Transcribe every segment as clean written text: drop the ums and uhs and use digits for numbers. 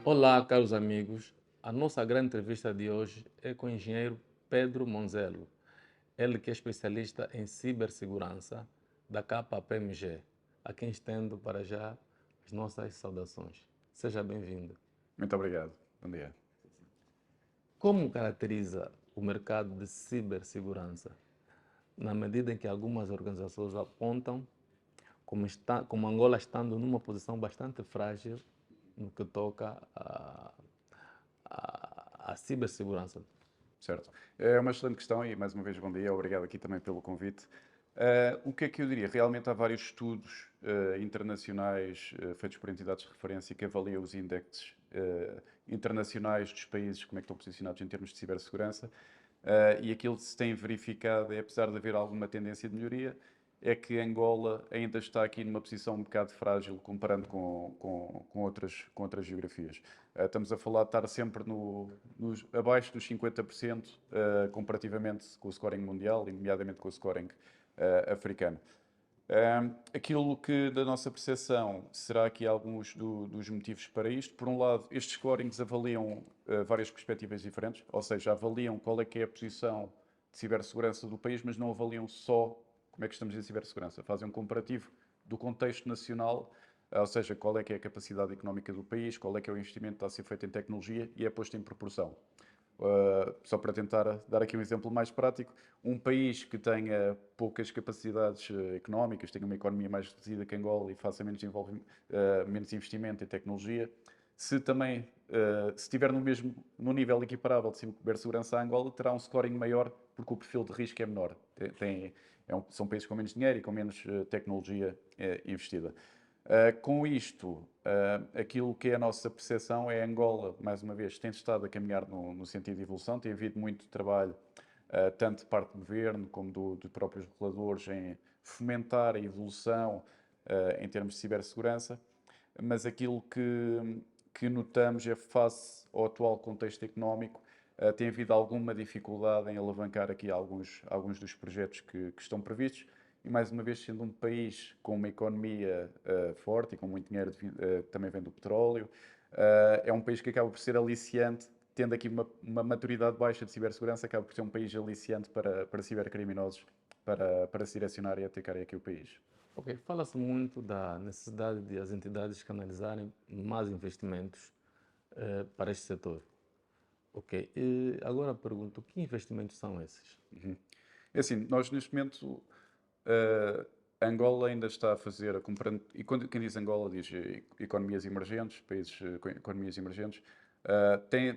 Olá, caros amigos. A nossa grande entrevista de hoje é com o engenheiro Pedro Monzelo, ele que é especialista em cibersegurança da KPMG, a quem estendo para já as nossas saudações. Seja bem-vindo. Muito obrigado. Bom dia. Como caracteriza o mercado de cibersegurança, na medida em que algumas organizações apontam como Angola estando numa posição bastante frágil no que toca à cibersegurança? Certo. É uma excelente questão e, mais uma vez, bom dia. Obrigado aqui também pelo convite. O que é que eu diria? Realmente há vários estudos internacionais feitos por entidades de referência que avaliam os índices internacionais dos países, como é que estão posicionados em termos de cibersegurança. E aquilo que se tem verificado é, apesar de haver alguma tendência de melhoria, é que Angola ainda está aqui numa posição um bocado frágil comparando com outras geografias. Estamos a falar de estar sempre abaixo dos 50%, comparativamente com o scoring mundial, e nomeadamente com o scoring africano. Aquilo que, da nossa percepção, será aqui alguns dos motivos para isto. Por um lado, estes scorings avaliam várias perspectivas diferentes, ou seja, avaliam qual é que é a posição de cibersegurança do país, mas não avaliam só como é que estamos em cibersegurança. Fazem um comparativo do contexto nacional, ou seja, qual é que é a capacidade económica do país, qual é que é o investimento que está a ser feito em tecnologia e é posto em proporção. Só para tentar dar aqui um exemplo mais prático, um país que tenha poucas capacidades económicas, tenha uma economia mais reduzida que Angola e faça menos investimento em tecnologia, se também se estiver no nível equiparável de cibersegurança a Angola, terá um scoring maior porque o perfil de risco é menor. São países com menos dinheiro e com menos tecnologia investida. Com isto, aquilo que é a nossa percepção é Angola, mais uma vez, tem estado a caminhar no sentido de evolução, tem havido muito trabalho, tanto de parte do governo como dos próprios reguladores, em fomentar a evolução em termos de cibersegurança, mas aquilo que notamos é, face ao atual contexto económico, tem havido alguma dificuldade em alavancar aqui alguns dos projetos que estão previstos. E mais uma vez, sendo um país com uma economia forte e com muito dinheiro também vem do petróleo, é um país que acaba por ser aliciante, tendo aqui uma maturidade baixa de cibersegurança, acaba por ser um país aliciante para cibercriminosos, para se direcionar e atacarem aqui o país. Ok, fala-se muito da necessidade de as entidades canalizarem mais investimentos para este setor. Ok, e agora pergunto, que investimentos são esses? É assim, nós neste momento, Angola ainda está a fazer, comparando, e quando quem diz Angola diz economias emergentes, países com economias emergentes,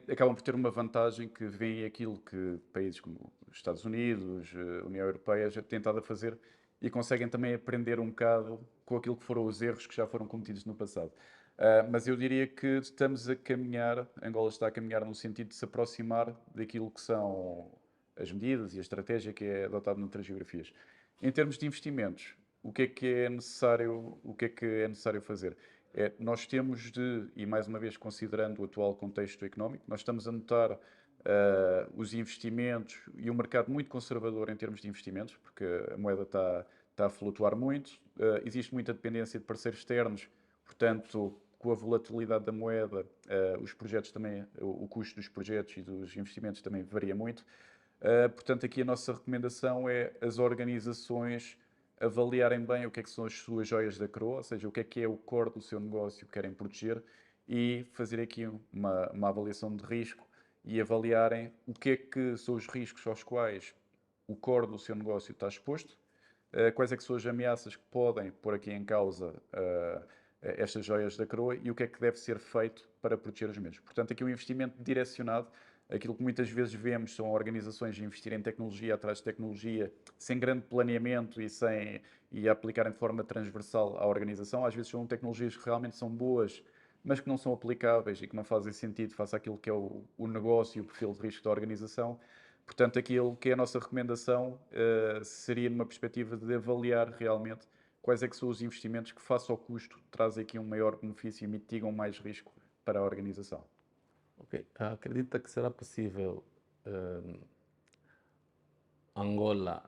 acabam por ter uma vantagem que vem aquilo que países como os Estados Unidos, União Europeia já têm estado a fazer e conseguem também aprender um bocado com aquilo que foram os erros que já foram cometidos no passado. Mas eu diria que estamos a caminhar, Angola está a caminhar no sentido de se aproximar daquilo que são as medidas e a estratégia que é adotada noutras geografias. Em termos de investimentos, o que é que é necessário fazer? Nós temos de, e mais uma vez considerando o atual contexto económico, nós estamos a notar os investimentos e o mercado muito conservador em termos de investimentos, porque a moeda está a flutuar muito, existe muita dependência de parceiros externos, portanto, com a volatilidade da moeda, os projetos também, o custo dos projetos e dos investimentos também varia muito. Portanto, aqui a nossa recomendação é as organizações avaliarem bem o que é que são as suas joias da coroa, ou seja, o que é o core do seu negócio que querem proteger e fazer aqui uma avaliação de risco e avaliarem o que é que são os riscos aos quais o core do seu negócio está exposto, quais é que são as ameaças que podem pôr aqui em causa estas joias da coroa e o que é que deve ser feito para proteger os mesmos. Portanto, aqui um investimento direcionado. Aquilo que muitas vezes vemos são organizações a investir em tecnologia atrás de tecnologia, sem grande planeamento e a aplicarem de forma transversal à organização. Às vezes são tecnologias que realmente são boas, mas que não são aplicáveis e que não fazem sentido face àquilo que é o negócio e o perfil de risco da organização. Portanto, aquilo que é a nossa recomendação seria numa perspectiva de avaliar realmente quais é que são os investimentos que, face ao custo, trazem aqui um maior benefício e mitigam mais risco para a organização. Ok, acredita que será possível eh, Angola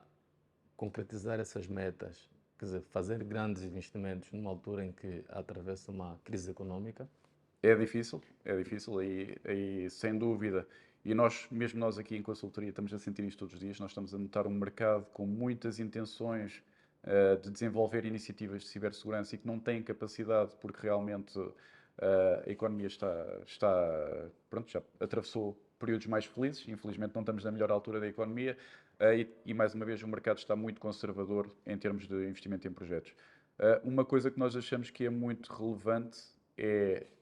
concretizar essas metas, quer dizer, fazer grandes investimentos numa altura em que atravessa uma crise econômica? é difícil, aí sem dúvida. E nós, mesmo nós aqui em consultoria, estamos a sentir isto todos os dias. Nós estamos a notar um mercado com muitas intenções de desenvolver iniciativas de cibersegurança e que não têm capacidade, porque realmente a economia pronto, já atravessou períodos mais felizes. Infelizmente, não estamos na melhor altura da economia e mais uma vez, o mercado está muito conservador em termos de investimento em projetos. Uma coisa que nós achamos que é muito relevante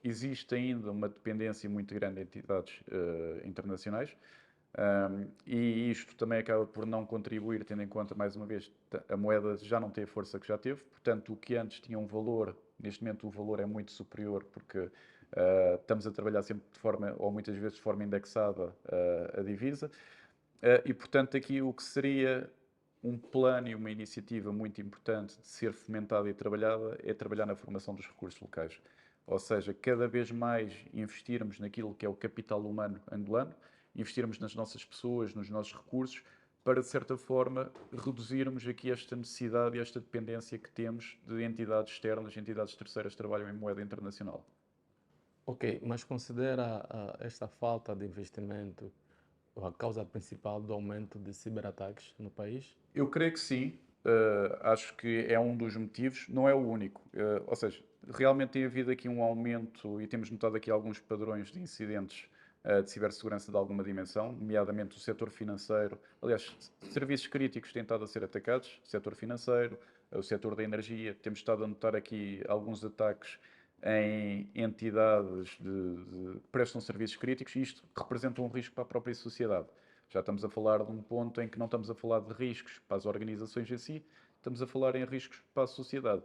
existe ainda uma dependência muito grande de entidades internacionais. E isto também acaba por não contribuir, tendo em conta, mais uma vez, a moeda já não tem a força que já teve, portanto, o que antes tinha um valor, neste momento o valor é muito superior, porque estamos a trabalhar sempre de forma, ou muitas vezes de forma indexada a divisa, e portanto, aqui o que seria um plano e uma iniciativa muito importante de ser fomentada e trabalhada é trabalhar na formação dos recursos locais. Ou seja, cada vez mais investirmos naquilo que é o capital humano angolano, investirmos nas nossas pessoas, nos nossos recursos, para, de certa forma, reduzirmos aqui esta necessidade e esta dependência que temos de entidades externas, entidades terceiras que trabalham em moeda internacional. Ok, mas considera esta falta de investimento a causa principal do aumento de ciberataques no país? Eu creio que sim. Acho que é um dos motivos, não é o único. Ou seja, realmente tem havido aqui um aumento e temos notado aqui alguns padrões de incidentes de cibersegurança de alguma dimensão, nomeadamente o setor financeiro. Aliás, serviços críticos têm estado a ser atacados, setor financeiro, o setor da energia. Temos estado a notar aqui alguns ataques em entidades que prestam serviços críticos e isto representa um risco para a própria sociedade. Já estamos a falar de um ponto em que não estamos a falar de riscos para as organizações em si, estamos a falar em riscos para a sociedade.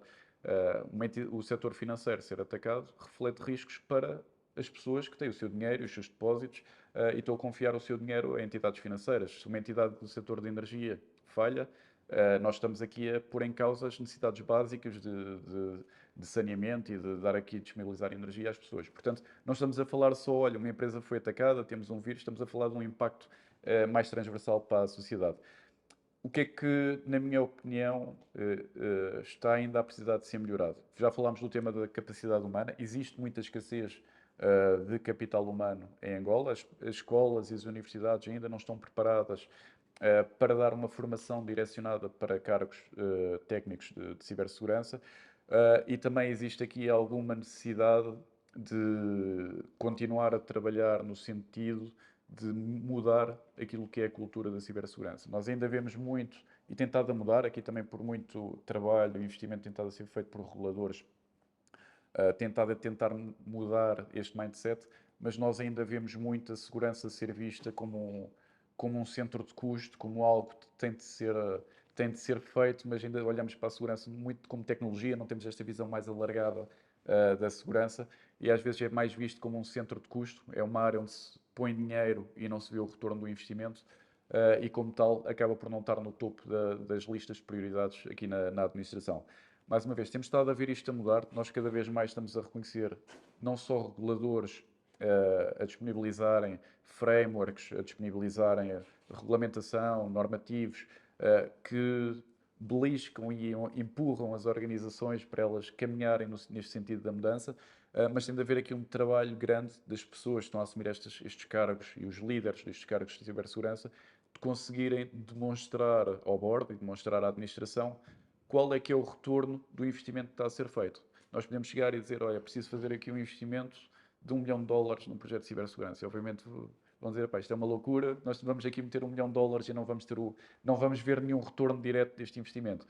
O setor financeiro ser atacado reflete riscos para as pessoas que têm o seu dinheiro e os seus depósitos e estão a confiar o seu dinheiro a entidades financeiras. Se uma entidade do setor de energia falha, nós estamos aqui a pôr em causa as necessidades básicas de saneamento e de dar aqui, disponibilizar energia às pessoas. Portanto, não estamos a falar só, olha, uma empresa foi atacada, temos um vírus, estamos a falar de um impacto mais transversal para a sociedade. O que é que, na minha opinião, está ainda a precisar de ser melhorado? Já falámos do tema da capacidade humana, existe muita escassez de capital humano em Angola, as escolas e as universidades ainda não estão preparadas para dar uma formação direcionada para cargos técnicos de cibersegurança e também existe aqui alguma necessidade de continuar a trabalhar no sentido de mudar aquilo que é a cultura da cibersegurança. Nós ainda vemos muito e tentado a mudar, aqui também por muito trabalho e investimento tentado a ser feito por reguladores, tentado a tentar mudar este mindset, mas nós ainda vemos muito a segurança ser vista como um centro de custo, como algo que tem de ser feito, mas ainda olhamos para a segurança muito como tecnologia, não temos esta visão mais alargada da segurança e às vezes é mais visto como um centro de custo, é uma área onde se põe dinheiro e não se vê o retorno do investimento e como tal acaba por não estar no topo das listas de prioridades aqui na administração. Mais uma vez, temos estado a ver isto a mudar, nós cada vez mais estamos a reconhecer não só reguladores a disponibilizarem frameworks, a disponibilizarem a regulamentação, normativos, que beliscam e empurram as organizações para elas caminharem neste sentido da mudança, mas tem de haver aqui um trabalho grande das pessoas que estão a assumir estes cargos e os líderes destes cargos de cibersegurança de conseguirem demonstrar ao board e demonstrar à administração qual é que é o retorno do investimento que está a ser feito. Nós podemos chegar e dizer, olha, é preciso fazer aqui um investimento de $1 milhão num projeto de cibersegurança. E, obviamente vão dizer, pá, isto é uma loucura, nós vamos aqui meter $1 milhão e não vamos ver nenhum retorno direto deste investimento.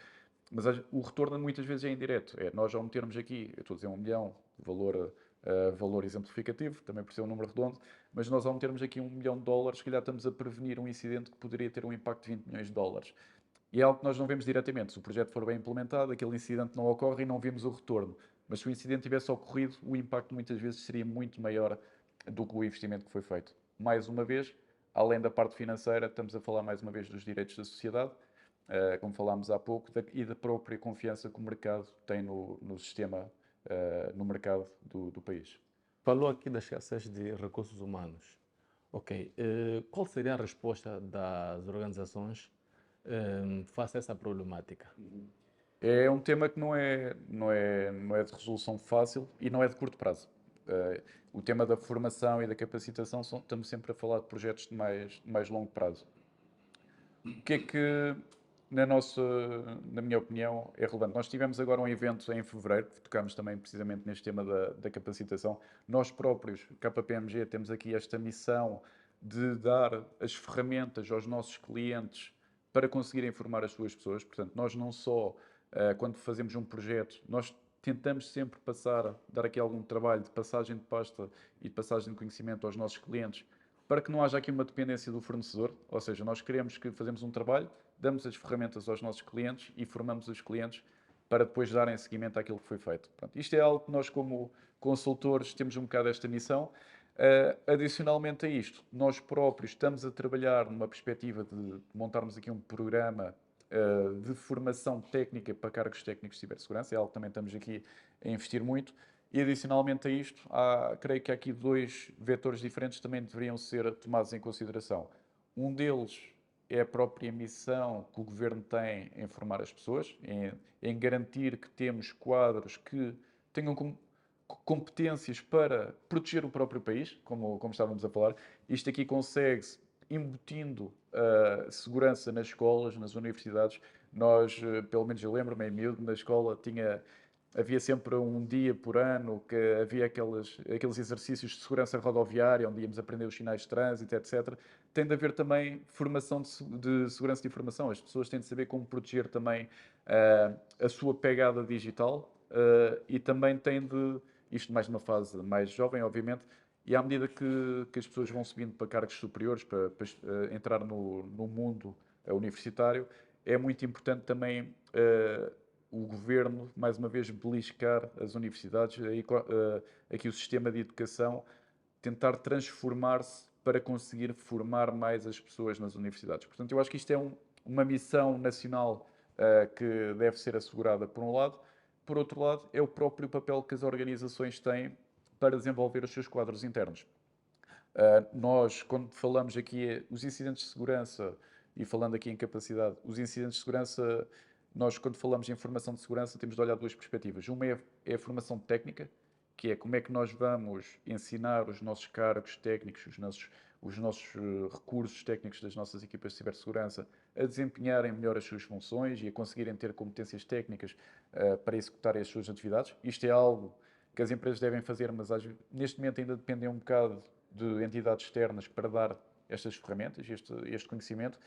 Mas o retorno muitas vezes é indireto. Nós ao metermos aqui, eu estou a dizer $1 milhão, valor exemplificativo, também por ser um número redondo, mas nós ao metermos aqui $1 milhão, se calhar estamos a prevenir um incidente que poderia ter um impacto de $20 milhões. E é algo que nós não vemos diretamente. Se o projeto for bem implementado, aquele incidente não ocorre e não vemos o retorno. Mas se o incidente tivesse ocorrido, o impacto muitas vezes seria muito maior do que o investimento que foi feito. Mais uma vez, além da parte financeira, estamos a falar mais uma vez dos direitos da sociedade, como falámos há pouco, e da própria confiança que o mercado tem no sistema, no mercado do país. Falou aqui da escassez de recursos humanos. Ok, qual seria a resposta das organizações face a essa problemática? É um tema que não é de resolução fácil e não é de curto prazo. O tema da formação e da capacitação, estamos sempre a falar de projetos de mais longo prazo. O que é que, na minha opinião, é relevante? Nós tivemos agora um evento em fevereiro, que tocámos também precisamente neste tema da capacitação. Nós próprios, KPMG, temos aqui esta missão de dar as ferramentas aos nossos clientes para conseguirem formar as suas pessoas. Portanto, nós não só, quando fazemos um projeto, nós tentamos sempre dar aqui algum trabalho de passagem de pasta e de passagem de conhecimento aos nossos clientes, para que não haja aqui uma dependência do fornecedor, ou seja, nós queremos que fazemos um trabalho, damos as ferramentas aos nossos clientes e formamos os clientes para depois darem seguimento àquilo que foi feito. Pronto, isto é algo que nós, como consultores, temos um bocado esta missão. Adicionalmente a isto, nós próprios estamos a trabalhar numa perspectiva de montarmos aqui um programa de formação técnica para cargos técnicos de cibersegurança, é algo que também estamos aqui a investir muito. E adicionalmente a isto, creio que há aqui dois vetores diferentes que também deveriam ser tomados em consideração. Um deles é a própria missão que o Governo tem em formar as pessoas, em garantir que temos quadros que tenham competências para proteger o próprio país, como estávamos a falar. Isto aqui consegue-se embutindo segurança nas escolas, nas universidades. Nós, pelo menos eu lembro-me, em miúdo, na escola havia sempre um dia por ano que havia aqueles exercícios de segurança rodoviária, onde íamos aprender os sinais de trânsito, etc. Tem de haver também formação de segurança de informação. As pessoas têm de saber como proteger também a sua pegada digital e também têm de, isto mais numa fase mais jovem, obviamente, e à medida que as pessoas vão subindo para cargos superiores, para entrar no mundo universitário, é muito importante também o Governo, mais uma vez, beliscar as universidades, aqui o sistema de educação, tentar transformar-se para conseguir formar mais as pessoas nas universidades. Portanto, eu acho que isto é uma missão nacional que deve ser assegurada, por um lado. Por outro lado, é o próprio papel que as organizações têm para desenvolver os seus quadros internos. Nós, quando falamos aqui, os incidentes de segurança, e falando aqui em capacidade, os incidentes de segurança, nós, quando falamos em formação de segurança, temos de olhar duas perspectivas. Uma é a formação técnica, que é como é que nós vamos ensinar os nossos cargos técnicos, os nossos recursos técnicos das nossas equipas de cibersegurança a desempenharem melhor as suas funções e a conseguirem ter competências técnicas para executarem as suas atividades. Isto é algo que as empresas devem fazer, mas neste momento ainda dependem um bocado de entidades externas para dar estas ferramentas, este conhecimento,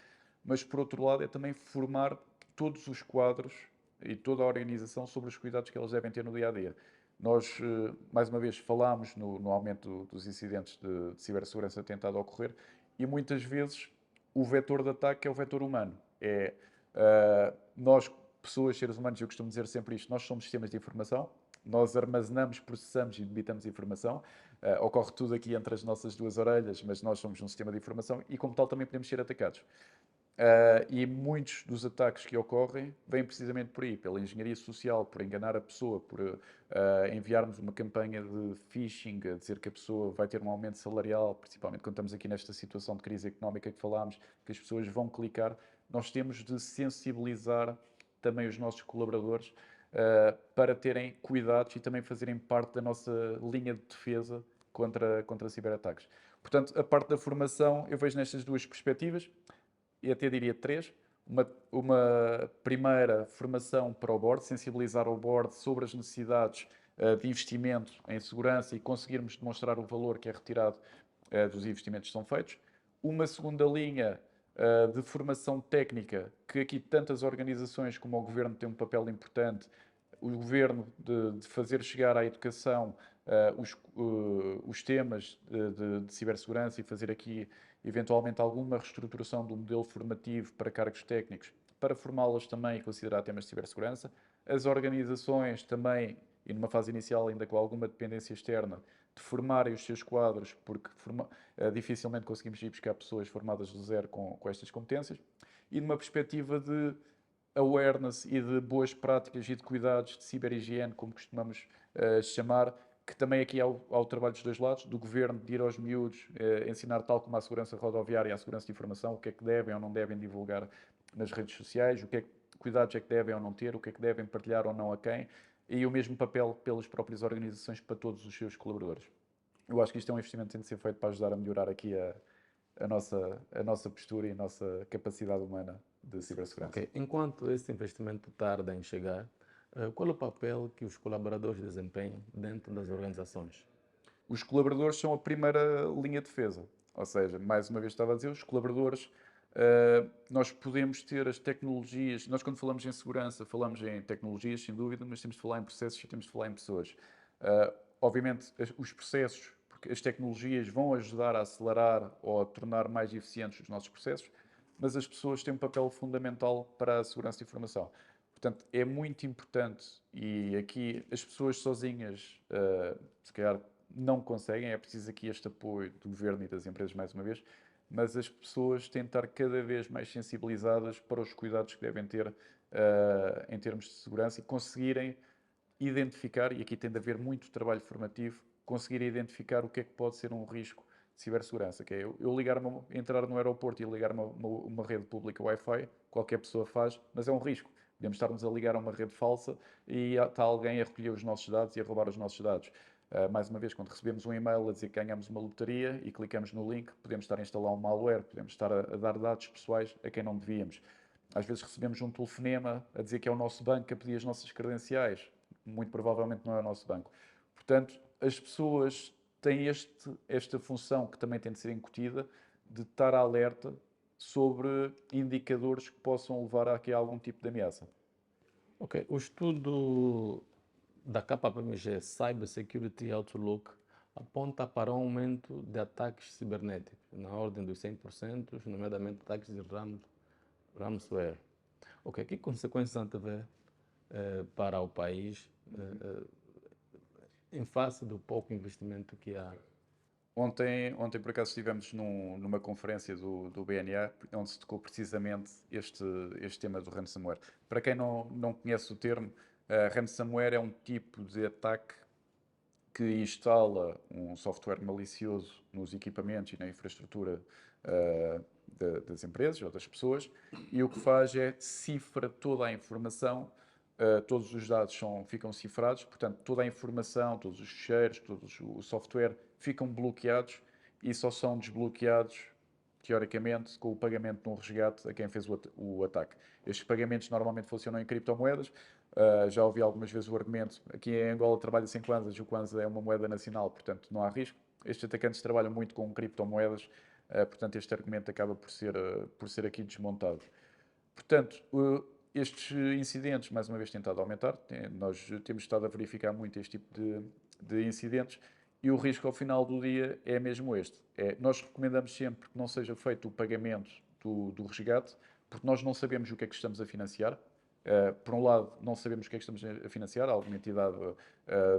mas por outro lado é também formar todos os quadros e toda a organização sobre os cuidados que elas devem ter no dia a dia. Nós, mais uma vez, falámos no aumento dos incidentes de cibersegurança tentado ocorrer e muitas vezes o vetor de ataque é o vetor humano. Nós, pessoas, seres humanos, eu costumo dizer sempre isto, nós somos sistemas de informação, nós armazenamos, processamos e debitamos informação. Ocorre tudo aqui entre as nossas duas orelhas, mas nós somos um sistema de informação e, como tal, também podemos ser atacados. E muitos dos ataques que ocorrem vêm precisamente por aí, pela engenharia social, por enganar a pessoa, por enviarmos uma campanha de phishing, a dizer que a pessoa vai ter um aumento salarial, principalmente quando estamos aqui nesta situação de crise económica que falámos, que as pessoas vão clicar. Nós temos de sensibilizar também os nossos colaboradores para terem cuidados e também fazerem parte da nossa linha de defesa contra ciberataques. Portanto, a parte da formação eu vejo nestas duas perspectivas, e até diria três. Uma primeira formação para o board, sensibilizar o board sobre as necessidades de investimento em segurança e conseguirmos demonstrar o valor que é retirado dos investimentos que são feitos. Uma segunda linha de formação técnica, que aqui tantas organizações como o Governo têm um papel importante, o Governo de fazer chegar à educação os temas de cibersegurança e fazer aqui eventualmente alguma reestruturação do modelo formativo para cargos técnicos, para formá-los também e considerar temas de cibersegurança. As organizações também, e numa fase inicial ainda com alguma dependência externa, de formarem os seus quadros, porque dificilmente conseguimos ir buscar pessoas formadas do zero com estas competências. E numa perspectiva de awareness e de boas práticas e de cuidados de ciberhigiene, como costumamos chamar, que também aqui há o trabalho dos dois lados, do Governo de ir aos miúdos, ensinar tal como a segurança rodoviária e a segurança de informação, o que é que devem ou não devem divulgar nas redes sociais, cuidados é que devem ou não ter, o que é que devem partilhar ou não a quem, e o mesmo papel pelas próprias organizações para todos os seus colaboradores. Eu acho que isto é um investimento que tem de ser feito para ajudar a melhorar aqui a nossa postura e a nossa capacidade humana de cibersegurança. Ok. Enquanto esse investimento tarda em chegar, qual é o papel que os colaboradores desempenham dentro das organizações? Os colaboradores são a primeira linha de defesa. Ou seja, mais uma vez estava a dizer, os colaboradores, nós podemos ter as tecnologias, nós quando falamos em segurança, falamos em tecnologias, sem dúvida, mas temos de falar em processos e temos de falar em pessoas. Obviamente, os processos, porque as tecnologias vão ajudar a acelerar ou a tornar mais eficientes os nossos processos, mas as pessoas têm um papel fundamental para a segurança de informação. Portanto, é muito importante, e aqui as pessoas sozinhas, se calhar, não conseguem, é preciso aqui este apoio do governo e das empresas, mais uma vez, mas as pessoas têm de estar cada vez mais sensibilizadas para os cuidados que devem ter em termos de segurança e conseguirem identificar, e aqui tem de haver muito trabalho formativo, conseguir identificar o que é que pode ser um risco de cibersegurança, que é eu entrar no aeroporto e ligar uma rede pública Wi-Fi, qualquer pessoa faz, mas é um risco. Podemos estarmos a ligar a uma rede falsa e está alguém a recolher os nossos dados e a roubar os nossos dados. Mais uma vez, quando recebemos um e-mail a dizer que ganhamos uma lotaria e clicamos no link, podemos estar a instalar um malware, podemos estar a dar dados pessoais a quem não devíamos. Às vezes recebemos um telefonema a dizer que é o nosso banco a pedir as nossas credenciais. Muito provavelmente não é o nosso banco. Portanto, as pessoas têm esta função que também tem de ser incutida de estar alerta sobre indicadores que possam levar a algum tipo de ameaça. Ok. O estudo da KPMG Cyber Security Outlook aponta para um aumento de ataques cibernéticos, na ordem dos 100%, nomeadamente ataques de ransomware. Ok, que consequências antevê para o país em face do pouco investimento que há? Ontem por acaso, estivemos numa conferência do BNA, onde se tocou precisamente este tema do ransomware. Para quem não conhece o termo, ransomware é um tipo de ataque que instala um software malicioso nos equipamentos e na infraestrutura das empresas ou das pessoas, e o que faz é cifra toda a informação, todos os dados ficam cifrados, portanto, toda a informação, todos os ficheiros, todo o software ficam bloqueados e só são desbloqueados, teoricamente, com o pagamento de um resgate a quem fez o ataque. Estes pagamentos normalmente funcionam em criptomoedas. Já ouvi algumas vezes o argumento, aqui em Angola trabalha-se em kwanzas, o kwanza é uma moeda nacional, portanto não há risco. Estes atacantes trabalham muito com criptomoedas, portanto este argumento acaba por ser aqui desmontado. Portanto, estes incidentes, mais uma vez, têm estado a aumentar. Nós temos estado a verificar muito este tipo de incidentes e o risco ao final do dia é mesmo este. Nós recomendamos sempre que não seja feito o pagamento do resgate, porque nós não sabemos o que é que estamos a financiar. Por um lado, não sabemos o que é que estamos a financiar, alguma entidade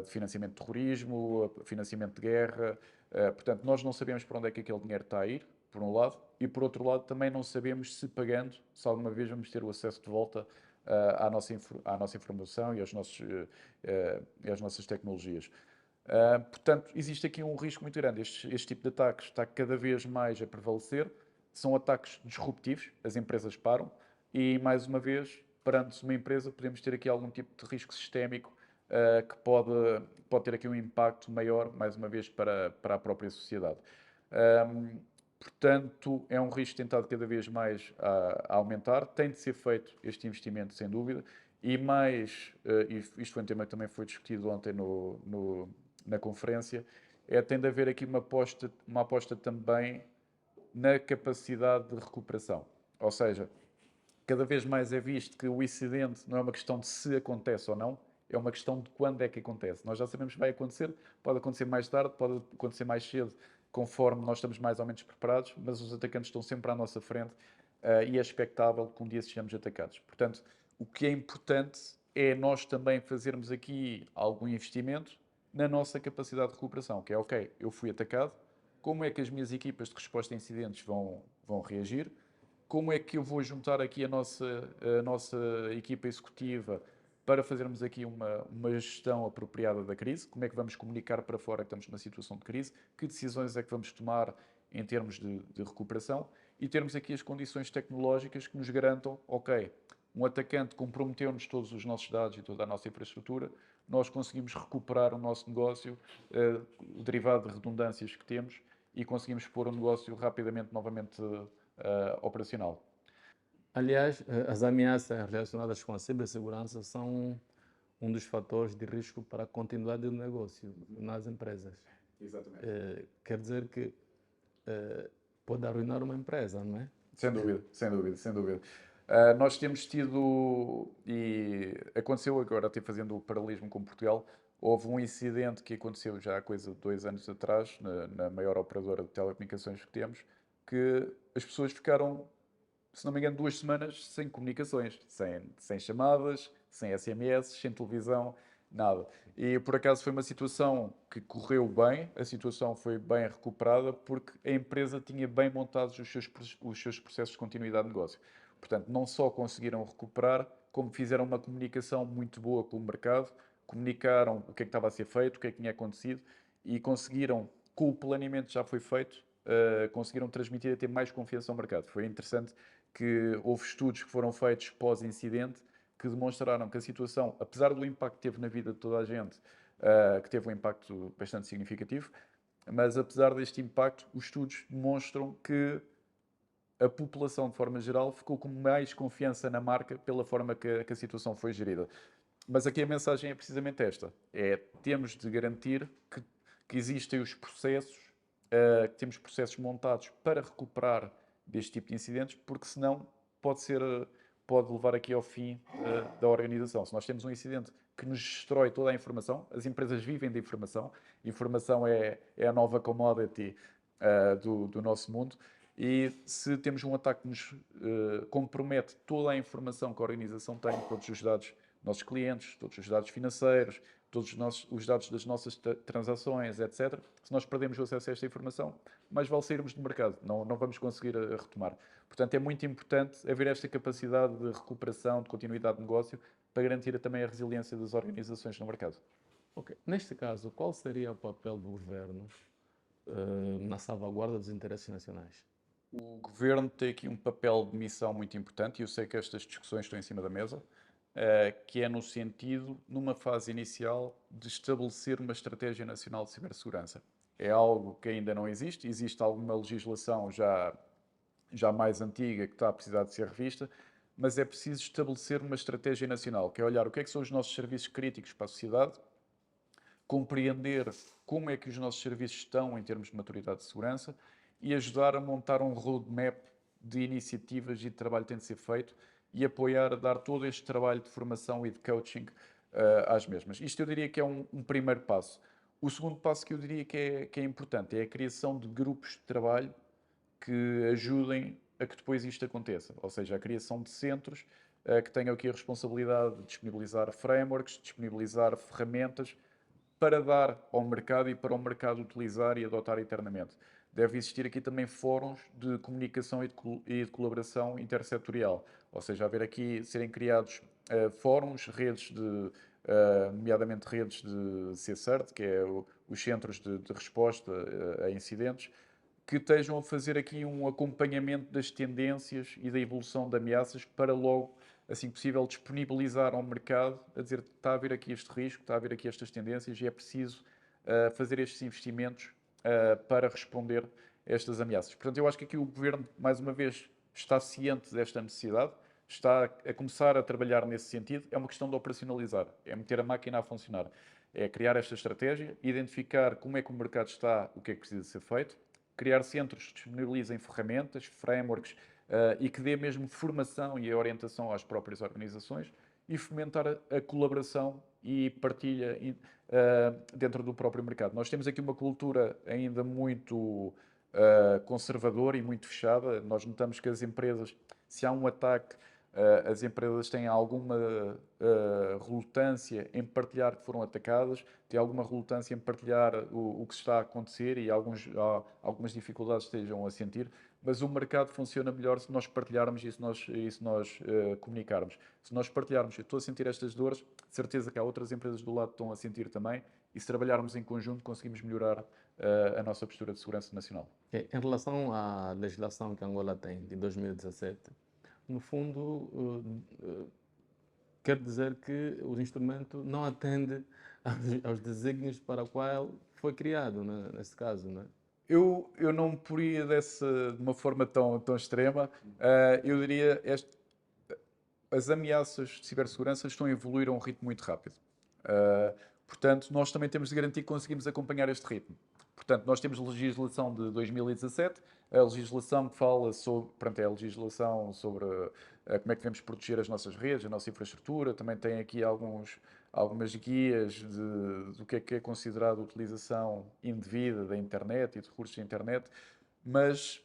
de financiamento de terrorismo, financiamento de guerra. Portanto, nós não sabemos para onde é que aquele dinheiro está a ir, por um lado, e por outro lado, também não sabemos se pagando, se alguma vez vamos ter o acesso de volta à nossa informação e às nossas tecnologias. Portanto, existe aqui um risco muito grande. Este tipo de ataques está cada vez mais a prevalecer. São ataques disruptivos, as empresas param e, mais uma vez, perante uma empresa, podemos ter aqui algum tipo de risco sistémico que pode ter aqui um impacto maior, mais uma vez, para a própria sociedade. Portanto, é um risco tentado cada vez mais a aumentar. Tem de ser feito este investimento, sem dúvida, e mais, isto foi um tema que também foi discutido ontem na conferência, tem de haver aqui uma aposta também na capacidade de recuperação. Ou seja, cada vez mais é visto que o incidente não é uma questão de se acontece ou não, é uma questão de quando é que acontece. Nós já sabemos que vai acontecer, pode acontecer mais tarde, pode acontecer mais cedo, conforme nós estamos mais ou menos preparados, mas os atacantes estão sempre à nossa frente e é expectável que um dia sejamos atacados. Portanto, o que é importante é nós também fazermos aqui algum investimento na nossa capacidade de recuperação, que é, ok, eu fui atacado, como é que as minhas equipas de resposta a incidentes vão reagir? Como é que eu vou juntar aqui a nossa equipa executiva para fazermos aqui uma gestão apropriada da crise? Como é que vamos comunicar para fora que estamos numa situação de crise? Que decisões é que vamos tomar em termos de recuperação? E termos aqui as condições tecnológicas que nos garantam, ok, um atacante comprometeu-nos todos os nossos dados e toda a nossa infraestrutura, nós conseguimos recuperar o nosso negócio, o derivado de redundâncias que temos, e conseguimos pôr o negócio rapidamente novamente operacional. Aliás, as ameaças relacionadas com a cibersegurança são um dos fatores de risco para a continuidade do negócio nas empresas. Exatamente. Quer dizer que pode arruinar uma empresa, não é? Sem dúvida, sem dúvida, sem dúvida. Nós temos tido, e aconteceu agora, até fazendo o paralelismo com Portugal, houve um incidente que aconteceu já há coisa de 2 anos atrás, na maior operadora de telecomunicações que temos, que as pessoas ficaram, se não me engano, 2 semanas sem comunicações, sem chamadas, sem SMS, sem televisão, nada. E por acaso foi uma situação que correu bem, a situação foi bem recuperada, porque a empresa tinha bem montados os seus processos de continuidade de negócio. Portanto, não só conseguiram recuperar, como fizeram uma comunicação muito boa com o mercado, comunicaram o que é que estava a ser feito, o que é que tinha acontecido e conseguiram, com o planeamento que já foi feito, conseguiram transmitir a ter mais confiança ao mercado. Foi interessante que houve estudos que foram feitos pós-incidente que demonstraram que a situação, apesar do impacto que teve na vida de toda a gente, que teve um impacto bastante significativo, mas apesar deste impacto, os estudos demonstram que a população, de forma geral, ficou com mais confiança na marca pela forma que a situação foi gerida. Mas aqui a mensagem é precisamente esta: temos de garantir que existem os processos, que temos processos montados para recuperar deste tipo de incidentes, porque senão pode ser, pode levar aqui ao fim da organização. Se nós temos um incidente que nos destrói toda a informação, as empresas vivem de informação é a nova commodity do nosso mundo, e se temos um ataque que nos compromete toda a informação que a organização tem, todos os dados nossos clientes, todos os dados financeiros, todos os dados das nossas transações, etc. Se nós perdemos o acesso a esta informação, mais vale sairmos do mercado, não vamos conseguir retomar. Portanto, é muito importante haver esta capacidade de recuperação, de continuidade de negócio, para garantir também a resiliência das organizações no mercado. Ok. Neste caso, qual seria o papel do governo na salvaguarda dos interesses nacionais? O governo tem aqui um papel de missão muito importante, e eu sei que estas discussões estão em cima da mesa, que é no sentido, numa fase inicial, de estabelecer uma estratégia nacional de cibersegurança. É algo que ainda não existe, existe alguma legislação já mais antiga que está a precisar de ser revista, mas é preciso estabelecer uma estratégia nacional, que é olhar o que é que são os nossos serviços críticos para a sociedade, compreender como é que os nossos serviços estão em termos de maturidade de segurança e ajudar a montar um roadmap de iniciativas e de trabalho que tem de ser feito e apoiar, dar todo este trabalho de formação e de coaching às mesmas. Isto eu diria que é um primeiro passo. O segundo passo que eu diria que é importante é a criação de grupos de trabalho que ajudem a que depois isto aconteça. Ou seja, a criação de centros que tenham aqui a responsabilidade de disponibilizar frameworks, disponibilizar ferramentas para dar ao mercado e para o mercado utilizar e adotar internamente. Deve existir aqui também fóruns de comunicação e de colaboração intersetorial, ou seja, haver aqui, serem criados fóruns, redes nomeadamente redes de CSERT, que é os Centros de Resposta a Incidentes, que estejam a fazer aqui um acompanhamento das tendências e da evolução de ameaças para logo, assim que possível, disponibilizar ao mercado, a dizer está a haver aqui este risco, está a haver aqui estas tendências e é preciso fazer estes investimentos para responder a estas ameaças. Portanto, eu acho que aqui o Governo, mais uma vez, está ciente desta necessidade, está a começar a trabalhar nesse sentido. É uma questão de operacionalizar, é meter a máquina a funcionar, é criar esta estratégia, identificar como é que o mercado está, o que é que precisa ser feito, criar centros que disponibilizem ferramentas, frameworks e que dê mesmo formação e orientação às próprias organizações e fomentar a colaboração e partilha dentro do próprio mercado. Nós temos aqui uma cultura ainda muito conservadora e muito fechada. Nós notamos que as empresas, se há um ataque, as empresas têm alguma relutância em partilhar que foram atacadas, têm alguma relutância em partilhar o que está a acontecer e algumas dificuldades estejam a sentir, mas o mercado funciona melhor se nós partilharmos e se nós comunicarmos. Se nós partilharmos, eu estou a sentir estas dores, de certeza que há outras empresas do lado que estão a sentir também, e se trabalharmos em conjunto conseguimos melhorar a nossa postura de segurança nacional. Em relação à legislação que Angola tem de 2017, no fundo, quer dizer que o instrumento não atende aos desígnios para o qual foi criado, né, nesse caso, né? Eu não poria de uma forma tão extrema. Eu diria, as ameaças de cibersegurança estão a evoluir a um ritmo muito rápido. Uh, Portanto, nós também temos de garantir que conseguimos acompanhar este ritmo. Portanto, nós temos legislação de 2017, a legislação que fala sobre, pronto, é a legislação sobre como é que devemos proteger as nossas redes, a nossa infraestrutura, também tem aqui algumas guias do que é considerado utilização indevida da internet e de recursos da internet, mas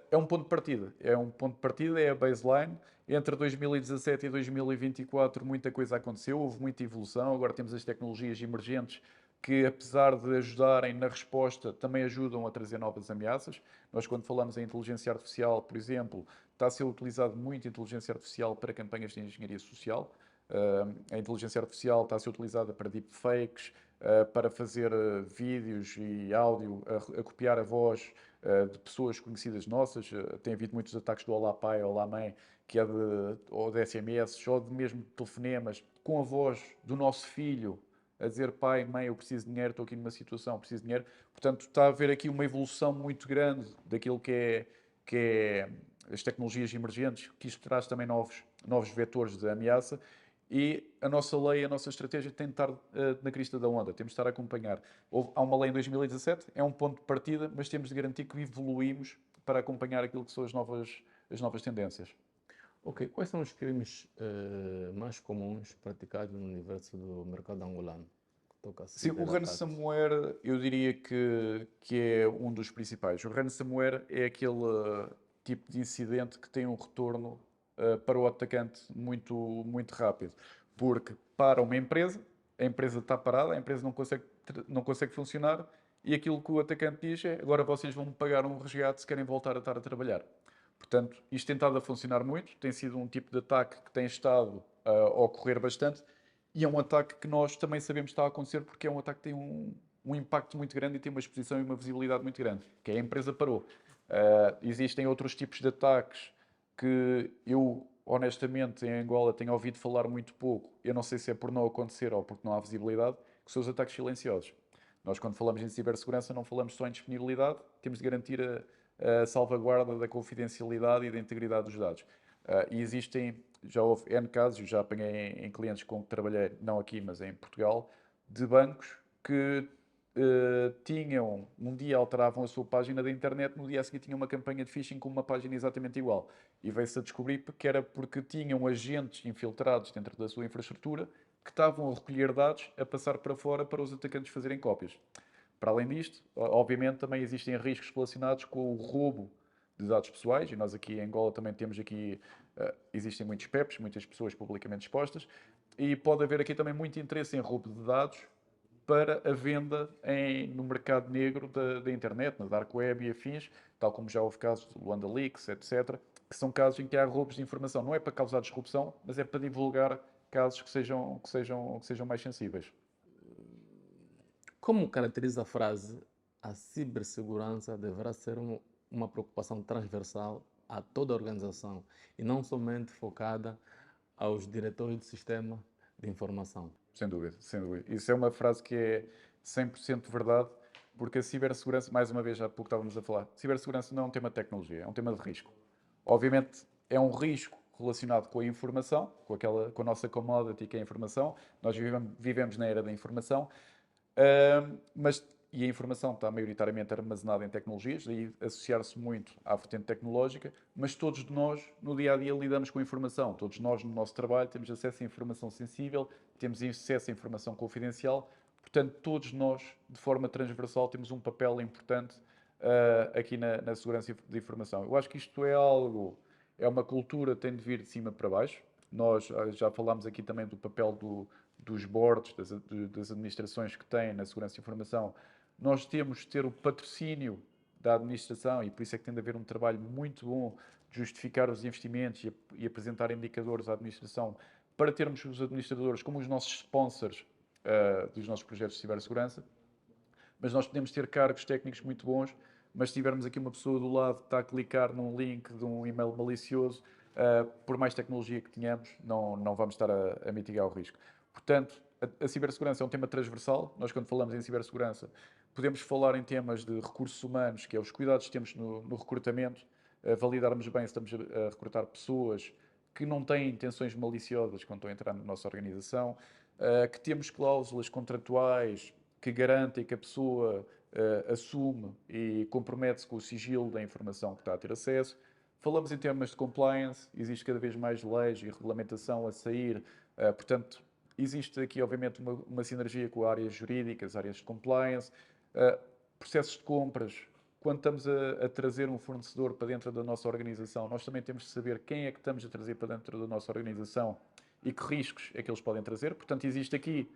é um ponto de partida. É um ponto de partida, é a baseline. Entre 2017 e 2024 muita coisa aconteceu, houve muita evolução. Agora temos as tecnologias emergentes que, apesar de ajudarem na resposta, também ajudam a trazer novas ameaças. Nós, quando falamos em inteligência artificial, por exemplo, está a ser utilizado muito a inteligência artificial para campanhas de engenharia social. A inteligência artificial está a ser utilizada para deepfakes, para fazer vídeos e áudio, a copiar a voz de pessoas conhecidas nossas. Tem havido muitos ataques do Olá Pai, Olá Mãe, que é ou de SMS, ou de mesmo telefonemas, com a voz do nosso filho, a dizer: pai, mãe, eu preciso de dinheiro, estou aqui numa situação, preciso de dinheiro. Portanto, está a haver aqui uma evolução muito grande daquilo que é as tecnologias emergentes, que isto traz também novos vetores de ameaça. E a nossa lei, a nossa estratégia tem de estar na crista da onda, temos de estar a acompanhar. Há uma lei em 2017, é um ponto de partida, mas temos de garantir que evoluímos para acompanhar aquilo que são as novas tendências. Ok, quais são os crimes mais comuns praticados no universo do mercado angolano? Que toca a Sim, o ciberataques. ransomware eu diria que é um dos principais. O ransomware é aquele tipo de incidente que tem um retorno para o atacante muito rápido. Porque para uma empresa, a empresa está parada, a empresa não consegue funcionar e aquilo que o atacante diz é: agora vocês vão me pagar um resgate se querem voltar a estar a trabalhar. Portanto, isto tem estado a funcionar muito, tem sido um tipo de ataque que tem estado a ocorrer bastante e é um ataque que nós também sabemos que está a acontecer porque é um ataque que tem um impacto muito grande e tem uma exposição e uma visibilidade muito grande, que é a empresa parou. Existem outros tipos de ataques que eu, honestamente, em Angola tenho ouvido falar muito pouco. Eu não sei se é por não acontecer ou porque não há visibilidade, que são os ataques silenciosos. Nós, quando falamos em cibersegurança, não falamos só em disponibilidade, temos de garantir a salvaguarda da confidencialidade e da integridade dos dados. E existem, já houve N casos, já apanhei em clientes com que trabalhei, não aqui, mas em Portugal, de bancos que tinham, um dia alteravam a sua página da internet, no dia a seguir tinham uma campanha de phishing com uma página exatamente igual. E veio-se a descobrir que era porque tinham agentes infiltrados dentro da sua infraestrutura que estavam a recolher dados, a passar para fora para os atacantes fazerem cópias. Para além disto, obviamente também existem riscos relacionados com o roubo de dados pessoais, e nós aqui em Angola também temos aqui, existem muitos PEPs, muitas pessoas publicamente expostas, e pode haver aqui também muito interesse em roubo de dados para a venda no mercado negro da internet, na dark web e afins, tal como já houve casos do Luanda Leaks, etc., que são casos em que há roubos de informação. Não é para causar disrupção, mas é para divulgar casos que sejam mais sensíveis. Como caracteriza a frase a cibersegurança deverá ser uma preocupação transversal a toda a organização e não somente focada aos diretores de sistema de informação? Sem dúvida, sem dúvida. Isso é uma frase que é 100% verdade, porque a cibersegurança, mais uma vez, há pouco estávamos a falar, cibersegurança não é um tema de tecnologia, é um tema de risco. Obviamente, é um risco relacionado com a informação, com a nossa commodity, que é a informação. Nós vivemos na era da informação, mas e a informação está maioritariamente armazenada em tecnologias, daí associar-se muito à vertente tecnológica, mas todos nós, no dia a dia, lidamos com a informação. Todos nós, no nosso trabalho, temos acesso a informação sensível, temos acesso a informação confidencial, portanto, todos nós, de forma transversal, temos um papel importante aqui na segurança de informação. Eu acho que isto é uma cultura que tem de vir de cima para baixo. Nós já falámos aqui também do papel dos boards, das administrações que têm na segurança de informação. Nós temos de ter o patrocínio da administração e por isso é que tem de haver um trabalho muito bom de justificar os investimentos e apresentar indicadores à administração para termos os administradores como os nossos sponsors dos nossos projetos de cibersegurança. Mas nós podemos ter cargos técnicos muito bons, mas se tivermos aqui uma pessoa do lado que está a clicar num link de um e-mail malicioso, por mais tecnologia que tenhamos, não vamos estar a mitigar o risco. Portanto, a cibersegurança é um tema transversal. Nós, quando falamos em cibersegurança, podemos falar em temas de recursos humanos, que é os cuidados que temos no recrutamento, validarmos bem se estamos a recrutar pessoas que não têm intenções maliciosas quando estão a entrar na nossa organização, que temos cláusulas contratuais que garantem que a pessoa assume e compromete-se com o sigilo da informação que está a ter acesso. Falamos em termos de compliance, existe cada vez mais leis e regulamentação a sair, portanto, existe aqui, obviamente, uma sinergia com áreas jurídicas, áreas de compliance, processos de compras. Quando estamos a trazer um fornecedor para dentro da nossa organização, nós também temos de saber quem é que estamos a trazer para dentro da nossa organização e que riscos é que eles podem trazer. Portanto, existe aqui,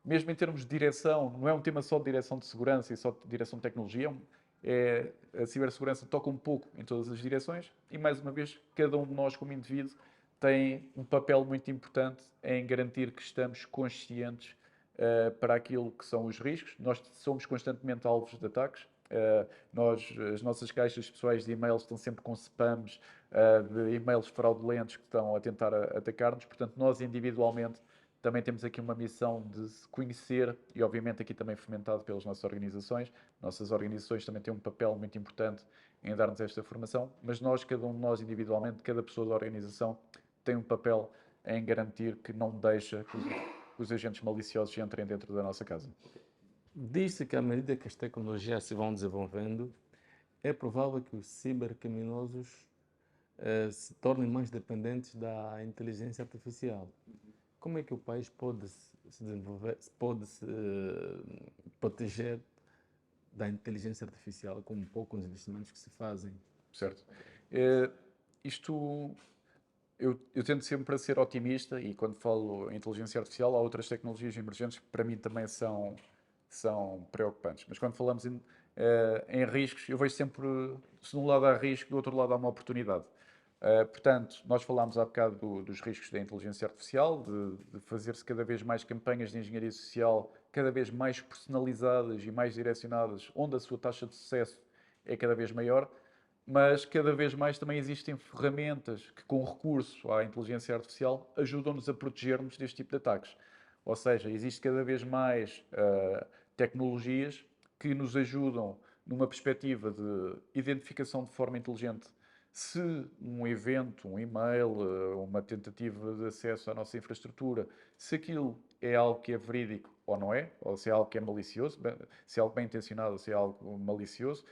mesmo em termos de direção, não é um tema só de direção de segurança e só de direção de tecnologia, a cibersegurança toca um pouco em todas as direções e, mais uma vez, cada um de nós, como indivíduo, tem um papel muito importante em garantir que estamos conscientes para aquilo que são os riscos. Nós somos constantemente alvos de ataques. As nossas caixas pessoais de e-mails estão sempre com spams de e-mails fraudulentos que estão a tentar atacar-nos. Portanto, nós individualmente também temos aqui uma missão de se conhecer e, obviamente, aqui também fomentado pelas nossas organizações. Nossas organizações também têm um papel muito importante em dar-nos esta formação, mas nós, cada um de nós individualmente, cada pessoa da organização, tem um papel em garantir que não deixa que os agentes maliciosos entrem dentro da nossa casa. Diz-se que à medida que as tecnologias se vão desenvolvendo, é provável que os cibercriminosos se tornem mais dependentes da inteligência artificial. Como é que o país pode se desenvolver, pode se proteger da inteligência artificial com poucos investimentos que se fazem? Certo. Isto, eu tento sempre a ser otimista e quando falo em inteligência artificial, há outras tecnologias emergentes que para mim também são preocupantes. Mas quando falamos em riscos, eu vejo sempre, se de um lado há risco, do outro lado há uma oportunidade. Portanto, nós falámos há bocado dos riscos da inteligência artificial, de fazer-se cada vez mais campanhas de engenharia social, cada vez mais personalizadas e mais direcionadas, onde a sua taxa de sucesso é cada vez maior, mas cada vez mais também existem ferramentas que, com recurso à inteligência artificial, ajudam-nos a protegermos deste tipo de ataques. Ou seja, existe cada vez mais tecnologias que nos ajudam numa perspectiva de identificação de forma inteligente se um evento, um e-mail, uma tentativa de acesso à nossa infraestrutura, se aquilo é algo que é verídico ou não é, ou se é algo que é malicioso, se é algo bem intencionado ou se é algo malicioso.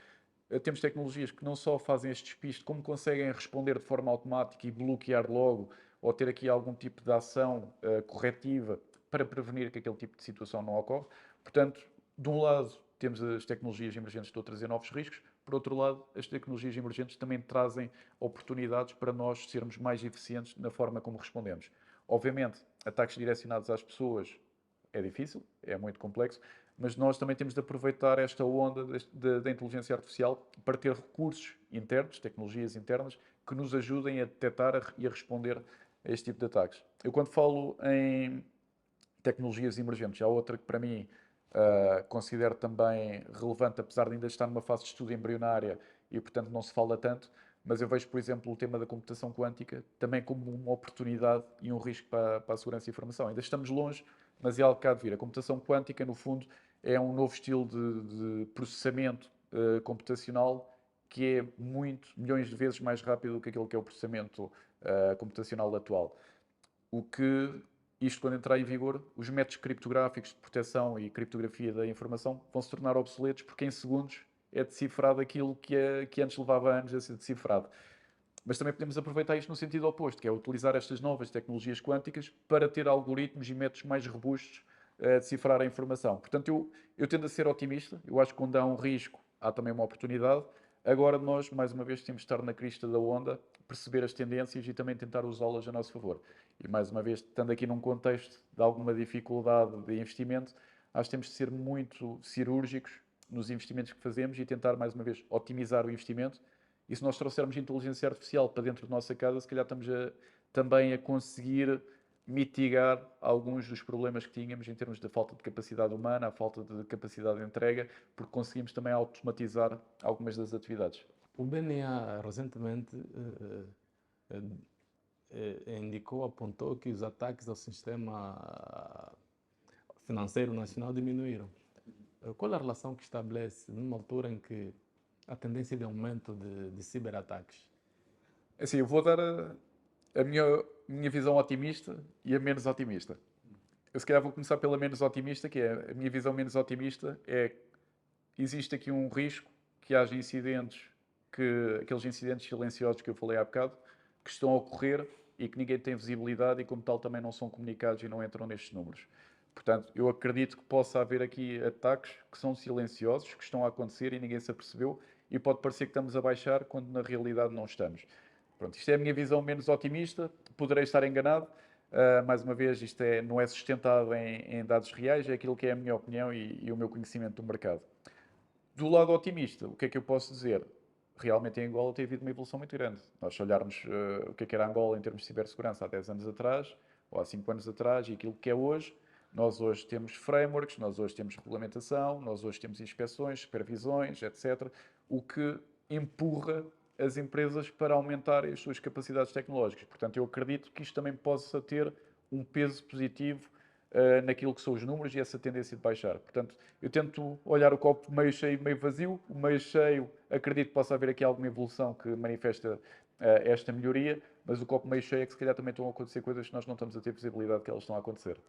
Temos tecnologias que não só fazem este despiste, como conseguem responder de forma automática e bloquear logo, ou ter aqui algum tipo de ação corretiva para prevenir que aquele tipo de situação não ocorre. Portanto, de um lado, temos as tecnologias emergentes que estão a trazer novos riscos, por outro lado, as tecnologias emergentes também trazem oportunidades para nós sermos mais eficientes na forma como respondemos. Obviamente, ataques direcionados às pessoas é difícil, é muito complexo, mas nós também temos de aproveitar esta onda da inteligência artificial para ter recursos internos, tecnologias internas, que nos ajudem a detectar e a responder a este tipo de ataques. Eu, quando falo em tecnologias emergentes, há outra que para mim considero também relevante, apesar de ainda estar numa fase de estudo embrionária e, portanto, não se fala tanto, mas eu vejo, por exemplo, o tema da computação quântica também como uma oportunidade e um risco para a segurança e informação. Ainda estamos longe, mas é algo que há de vir. A computação quântica, no fundo, é um novo estilo de processamento computacional que é milhões de vezes mais rápido do que aquele que é o processamento computacional atual. O que, isto quando entrar em vigor, os métodos criptográficos de proteção e criptografia da informação vão se tornar obsoletos porque em segundos é decifrado aquilo que antes levava anos a ser decifrado. Mas também podemos aproveitar isto no sentido oposto, que é utilizar estas novas tecnologias quânticas para ter algoritmos e métodos mais robustos a decifrar a informação. Portanto, eu tendo a ser otimista, eu acho que quando há um risco, há também uma oportunidade. Agora nós, mais uma vez, temos de estar na crista da onda, perceber as tendências e também tentar usá-las a nosso favor. E mais uma vez, estando aqui num contexto de alguma dificuldade de investimento, acho que temos de ser muito cirúrgicos nos investimentos que fazemos e tentar, mais uma vez, otimizar o investimento. E se nós trouxermos inteligência artificial para dentro da nossa casa, se calhar estamos também a conseguir mitigar alguns dos problemas que tínhamos em termos de falta de capacidade humana, a falta de capacidade de entrega, porque conseguimos também automatizar algumas das atividades. O BNA recentemente indicou, apontou que os ataques ao sistema financeiro nacional diminuíram. Qual é a relação que estabelece numa altura em que a tendência de aumento de ciberataques? Assim, eu vou dar a minha visão otimista e a menos otimista. Eu se calhar vou começar pela menos otimista, que é a minha visão menos otimista é que existe aqui um risco que haja incidentes, aqueles incidentes silenciosos que eu falei há bocado, que estão a ocorrer e que ninguém tem visibilidade e como tal também não são comunicados e não entram nestes números. Portanto, eu acredito que possa haver aqui ataques que são silenciosos, que estão a acontecer e ninguém se apercebeu e pode parecer que estamos a baixar quando na realidade não estamos. Pronto, isto é a minha visão menos otimista, poderei estar enganado. Mais uma vez, isto não é sustentado em dados reais, é aquilo que é a minha opinião e o meu conhecimento do mercado. Do lado otimista, o que é que eu posso dizer? Realmente em Angola tem havido uma evolução muito grande. Nós se olharmos o que é que era Angola em termos de cibersegurança há 10 anos atrás, ou há 5 anos atrás, e aquilo que é hoje, nós hoje temos frameworks, nós hoje temos regulamentação, nós hoje temos inspeções, supervisões, etc., o que empurra as empresas para aumentarem as suas capacidades tecnológicas. Portanto, eu acredito que isto também possa ter um peso positivo naquilo que são os números e essa tendência de baixar. Portanto, eu tento olhar o copo meio cheio, meio vazio. O meio cheio, acredito que possa haver aqui alguma evolução que manifesta esta melhoria, mas o copo meio cheio é que se calhar também estão a acontecer coisas que nós não estamos a ter visibilidade que elas estão a acontecer.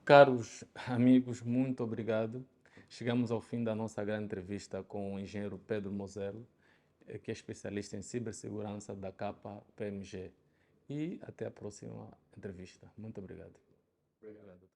Caros amigos, muito obrigado. Chegamos ao fim da nossa grande entrevista com o engenheiro Pedro Moselo, que é especialista em cibersegurança da KPMG. E até a próxima entrevista. Muito obrigado. Obrigado.